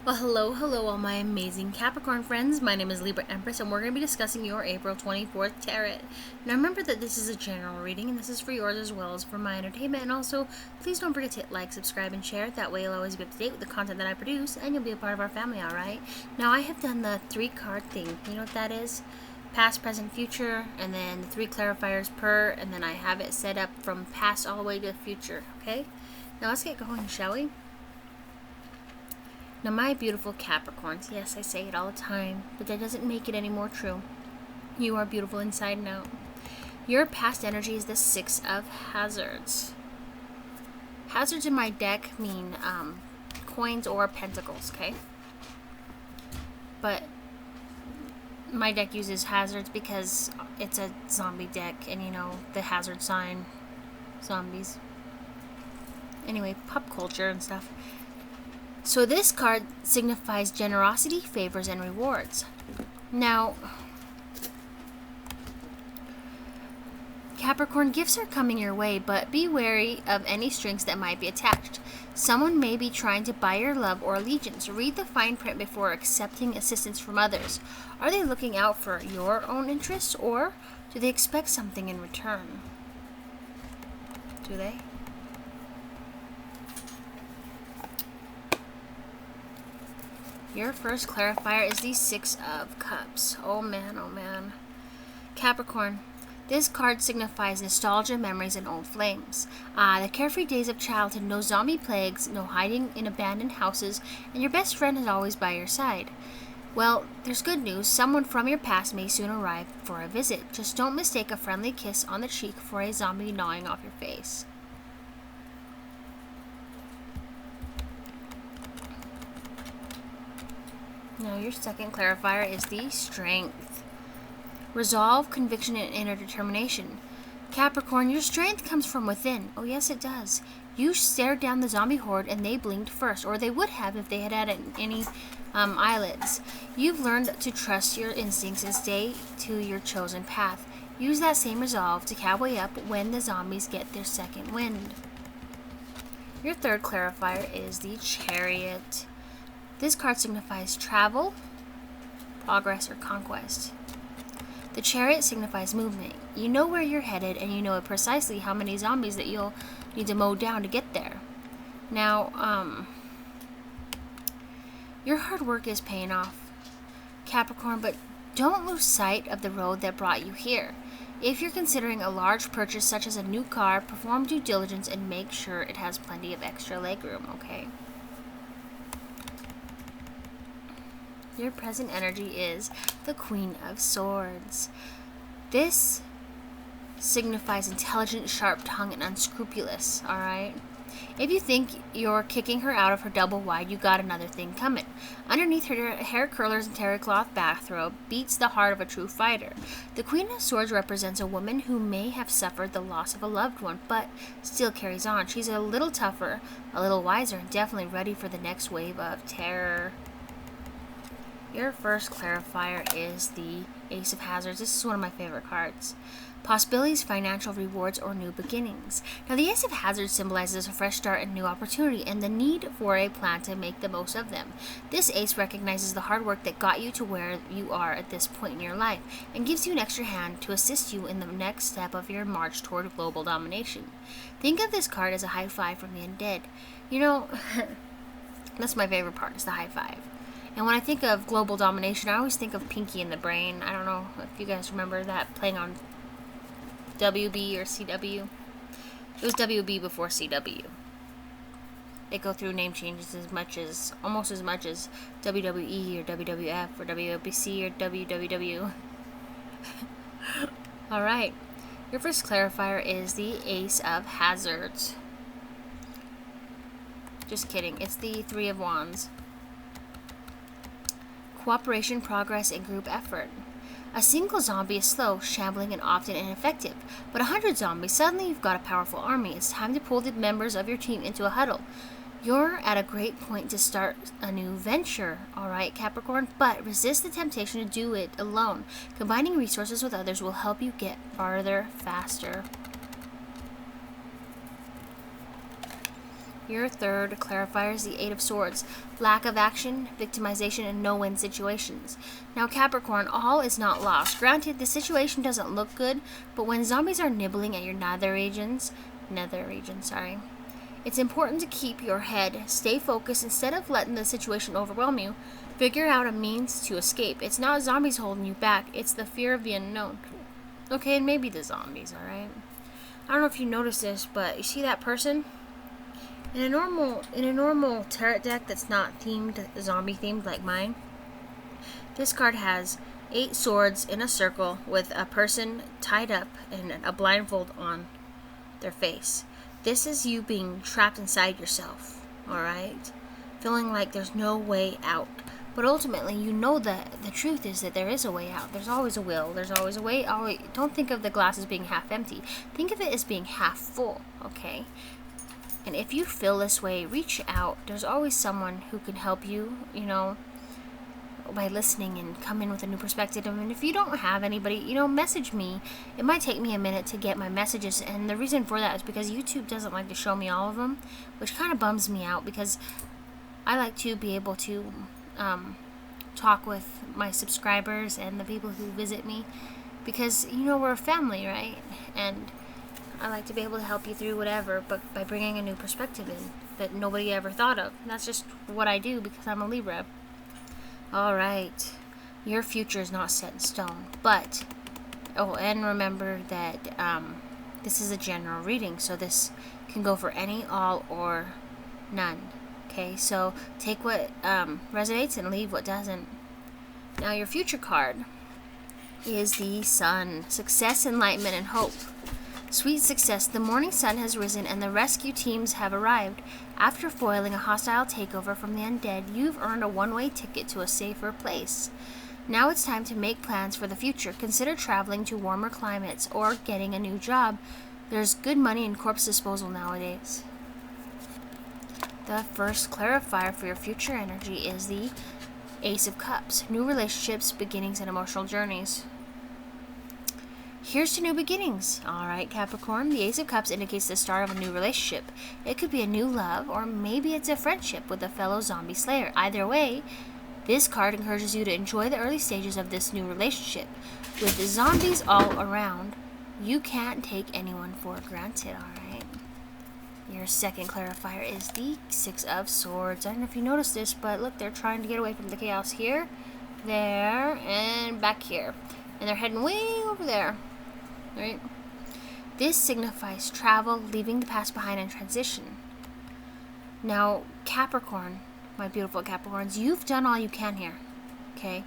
Well, hello, all my amazing Capricorn friends. My name is Libra Empress, and we're going to be discussing your April 24th Chariot. Now, remember that this is a general reading, and this is for yours as well as for my entertainment. And also, please don't forget to hit like, subscribe, and share. That way, you'll always be up to date with the content that I produce, and you'll be a part of our family, alright? Now, I have done the 3-card thing. You know what that is? Past, present, future, and then the 3 clarifiers per, and then I have it set up from past all the way to the future, okay? Now, let's get going, shall we? Now, my beautiful Capricorns, yes, I say it all the time, but that doesn't make it any more true. You are beautiful inside and out. Your past energy is the 6 of Hazards. Hazards in my deck mean coins or pentacles, okay? But my deck uses hazards because it's a zombie deck, and you know, the hazard sign, zombies. Anyway, pop culture and stuff. So this card signifies generosity, favors, and rewards. Now, Capricorn, gifts are coming your way, but be wary of any strings that might be attached. Someone may be trying to buy your love or allegiance. Read the fine print before accepting assistance from others. Are they looking out for your own interests, or do they expect something in return? Do they? Your first clarifier is the 6 of Cups. Oh man, oh man. Capricorn, this card signifies nostalgia, memories, and old flames. The carefree days of childhood, no zombie plagues, no hiding in abandoned houses, and your best friend is always by your side. Well, there's good news. Someone from your past may soon arrive for a visit. Just don't mistake a friendly kiss on the cheek for a zombie gnawing off your face. Now, your second clarifier is the Strength. Resolve, conviction, and inner determination. Capricorn, your strength comes from within. Oh, yes, it does. You stared down the zombie horde and they blinked first, or they would have if they had had any eyelids. You've learned to trust your instincts and stay to your chosen path. Use that same resolve to cowboy up when the zombies get their second wind. Your third clarifier is the Chariot. This card signifies travel, progress, or conquest. The Chariot signifies movement. You know where you're headed, and you know precisely how many zombies that you'll need to mow down to get there. Now, your hard work is paying off, Capricorn, but don't lose sight of the road that brought you here. If you're considering a large purchase such as a new car, perform due diligence and make sure it has plenty of extra legroom, okay? Your present energy is the Queen of Swords. This signifies intelligent, sharp-tongued, and unscrupulous, alright? If you think you're kicking her out of her double wide, you got another thing coming. Underneath her hair curlers and terry cloth bathrobe beats the heart of a true fighter. The Queen of Swords represents a woman who may have suffered the loss of a loved one, but still carries on. She's a little tougher, a little wiser, and definitely ready for the next wave of terror. Your first clarifier is the Ace of Hazards. This is one of my favorite cards. Possibilities, financial rewards, or new beginnings. Now, the Ace of Hazards symbolizes a fresh start and new opportunity, and the need for a plan to make the most of them. This ace recognizes the hard work that got you to where you are at this point in your life, and gives you an extra hand to assist you in the next step of your march toward global domination. Think of this card as a high five from the undead. You know, that's my favorite part, is the high five. And when I think of global domination, I always think of Pinky and the Brain. I don't know if you guys remember that playing on WB or CW. It was WB before CW. They go through name changes almost as much as WWE or WWF or WWC or WWW. Alright. Your first clarifier is the Ace of Hazards. Just kidding. It's the 3 of Wands. Cooperation, progress, and group effort. A single zombie is slow, shambling, and often ineffective. But 100 zombies, suddenly you've got a powerful army. It's time to pull the members of your team into a huddle. You're at a great point to start a new venture, alright, Capricorn? But resist the temptation to do it alone. Combining resources with others will help you get farther faster. Your third clarifier is the Eight of Swords. Lack of action, victimization, and no-win situations. Now, Capricorn, all is not lost. Granted, the situation doesn't look good, but when zombies are nibbling at your nether region, it's important to keep your head, stay focused instead of letting the situation overwhelm you. Figure out a means to escape. It's not zombies holding you back, it's the fear of the unknown. Okay, and maybe the zombies, alright? I don't know if you noticed this, but you see that person? In a normal tarot deck that's not zombie themed like mine, this card has 8 swords in a circle with a person tied up and a blindfold on their face. This is you being trapped inside yourself, alright? Feeling like there's no way out. But ultimately, you know that the truth is that there is a way out. There's always a will. There's always a way. Don't think of the glass as being half empty. Think of it as being half full, okay? And if you feel this way, reach out. There's always someone who can help you, by listening and come in with a new perspective. And if you don't have anybody, message me. It might take me a minute to get my messages. And the reason for that is because YouTube doesn't like to show me all of them, which kind of bums me out because I like to be able to talk with my subscribers and the people who visit me because we're a family, right? And I like to be able to help you through whatever, but by bringing a new perspective in that nobody ever thought of. And that's just what I do because I'm a Libra. Alright, your future is not set in stone, but and remember that this is a general reading, so this can go for any, all, or none. Okay, so take what resonates and leave what doesn't. Now, your future card is the Sun. Success, enlightenment, and hope. Sweet success. The morning sun has risen and the rescue teams have arrived. After foiling a hostile takeover from the undead, you've earned a one-way ticket to a safer place. Now it's time to make plans for the future. Consider traveling to warmer climates or getting a new job. There's good money in corpse disposal nowadays. The first clarifier for your future energy is the Ace of Cups. New relationships, beginnings, and emotional journeys. Here's to new beginnings. Alright, Capricorn. The Ace of Cups indicates the start of a new relationship. It could be a new love, or maybe it's a friendship with a fellow zombie slayer. Either way, this card encourages you to enjoy the early stages of this new relationship. With the zombies all around, you can't take anyone for granted, alright? Your second clarifier is the Six of Swords. I don't know if you noticed this, but look, they're trying to get away from the chaos here, there, and back here. And they're heading way over there. Right? This signifies travel, leaving the past behind, and transition. Now, Capricorn, my beautiful Capricorns, you've done all you can here. Okay?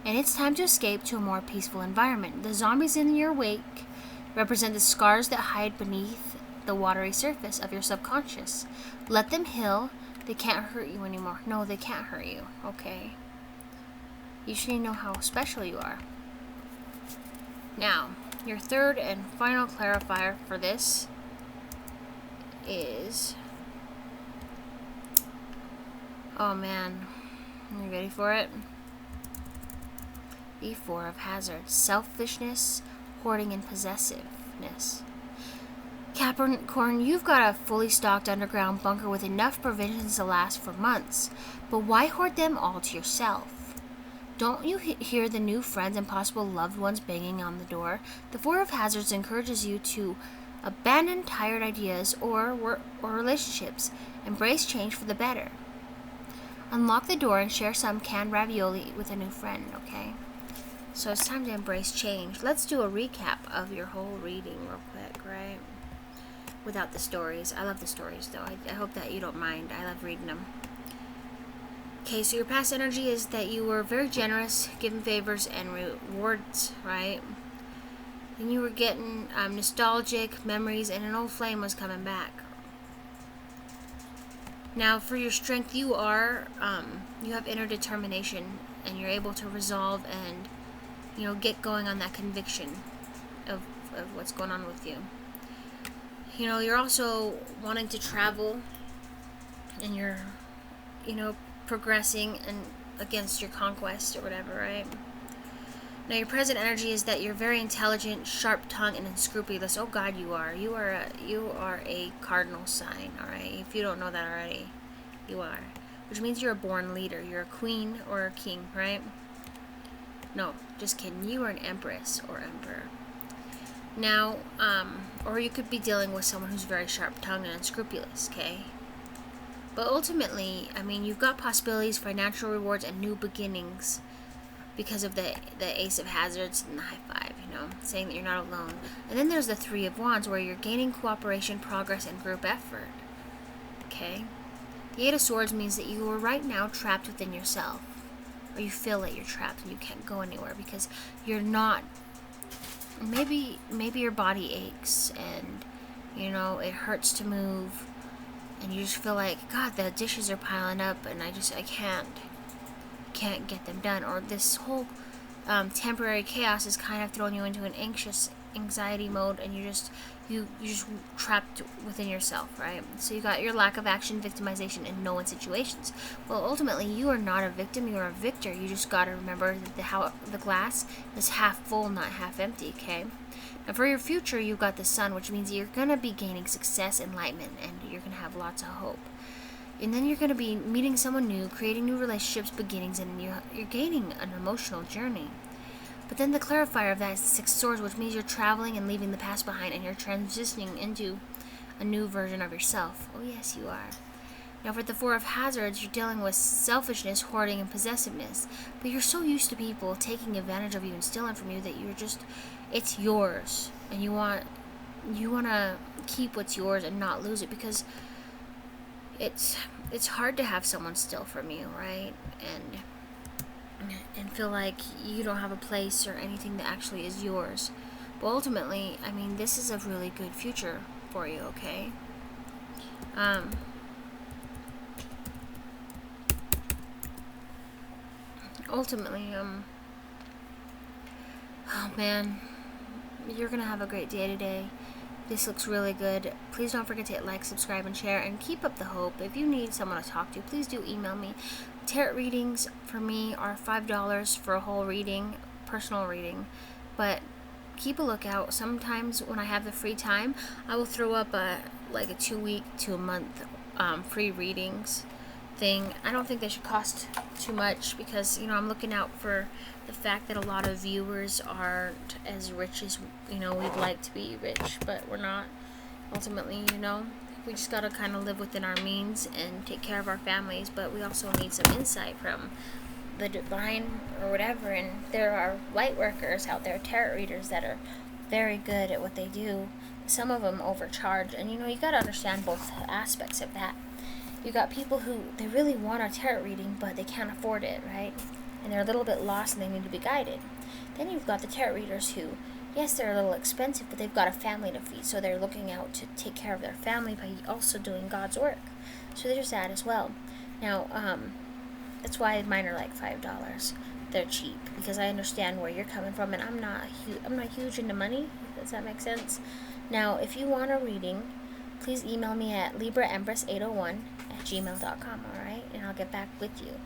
And it's time to escape to a more peaceful environment. The zombies in your wake represent the scars that hide beneath the watery surface of your subconscious. Let them heal. They can't hurt you anymore. No, they can't hurt you. Okay? You should know how special you are. Now, your third and final clarifier for this is... Oh man, are you ready for it? The Four of Hazards. Selfishness, hoarding, and possessiveness. Capricorn, you've got a fully stocked underground bunker with enough provisions to last for months. But why hoard them all to yourself? Don't you hear the new friends and possible loved ones banging on the door? The Four of Hazards encourages you to abandon tired ideas or relationships. Embrace change for the better. Unlock the door and share some canned ravioli with a new friend, okay? So it's time to embrace change. Let's do a recap of your whole reading real quick, right? Without the stories. I love the stories, though. I hope that you don't mind. I love reading them. Okay, so your past energy is that you were very generous, given favors and rewards, right? Then you were getting nostalgic memories, and an old flame was coming back. Now, for your strength, you have inner determination, and you're able to resolve and, get going on that conviction of what's going on with you. You're also wanting to travel, and you're, progressing and against your conquest or whatever, right? Now, your present energy is that you're very intelligent, sharp-tongued, and unscrupulous. Oh God, you are. You are a cardinal sign. All right. If you don't know that already, you are. Which means you're a born leader. You're a queen or a king, right? No, just kidding. You are an empress or emperor. Now, or you could be dealing with someone who's very sharp-tongued and unscrupulous. Okay. But ultimately, I mean, you've got possibilities, financial rewards, and new beginnings. Because of the Ace of Hazards and the High Five, you know, saying that you're not alone. And then there's the Three of Wands, where you're gaining cooperation, progress, and group effort. Okay? The Eight of Swords means that you are right now trapped within yourself. Or you feel that you're trapped and you can't go anywhere because you're not... Maybe your body aches and, you know, it hurts to move. And you just feel like, God, the dishes are piling up and I can't get them done, or this whole temporary chaos is kind of throwing you into an anxiety mode, and you're just trapped within yourself, right? So you got your lack of action, victimization, and no-win situations. Well, ultimately, you are not a victim; you are a victor. You just got to remember that the glass is half full, not half empty. Okay. Now, for your future, you've got the Sun, which means you're gonna be gaining success, enlightenment, and you're gonna have lots of hope. And then you're going to be meeting someone new, creating new relationships, beginnings, and you're gaining an emotional journey. But then the clarifier of that is the Six of Swords, which means you're traveling and leaving the past behind, and you're transitioning into a new version of yourself. Oh, yes, you are. Now, for the Four of Hazards, you're dealing with selfishness, hoarding, and possessiveness. But you're so used to people taking advantage of you and stealing from you that it's yours. And you want to keep what's yours and not lose it, because it's hard to have someone steal from you, right? And feel like you don't have a place or anything that actually is yours. But ultimately, I mean, this is a really good future for you, okay? Ultimately, oh man, you're gonna have a great day today. This looks really good. Please don't forget to hit like, subscribe, and share, and keep up the hope. If you need someone to talk to, please do email me. Tarot readings for me are $5 for a whole reading, personal reading. But keep a lookout. Sometimes when I have the free time, I will throw up a 2-week to a month free readings thing. I don't think they should cost too much because, you know, I'm looking out for the fact that a lot of viewers aren't as rich as, you know, we'd like to be rich, but we're not. Ultimately, you know, we just gotta kind of live within our means and take care of our families, but we also need some insight from the divine or whatever. And there are light workers out there, tarot readers, that are very good at what they do. Some of them overcharge, and, you know, you gotta understand both aspects of that. You got people who, they really want a tarot reading, but they can't afford it, right? And they're a little bit lost and they need to be guided. Then you've got the tarot readers who, yes, they're a little expensive, but they've got a family to feed, so they're looking out to take care of their family by also doing God's work. So there's that as well. Now, that's why mine are like $5. They're cheap because I understand where you're coming from, and I'm not huge into money. Does that make sense? Now, if you want a reading, please email me at libraempress801@gmail.com, alright? And I'll get back with you.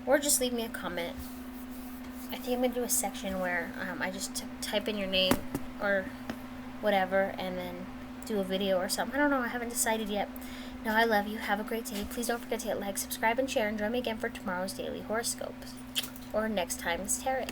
Or just leave me a comment. I think I'm going to do a section where I just type in your name or whatever and then do a video or something. I don't know. I haven't decided yet. Now, I love you. Have a great day. Please don't forget to hit like, subscribe, and share. And join me again for tomorrow's daily horoscopes. Or next time's tarot.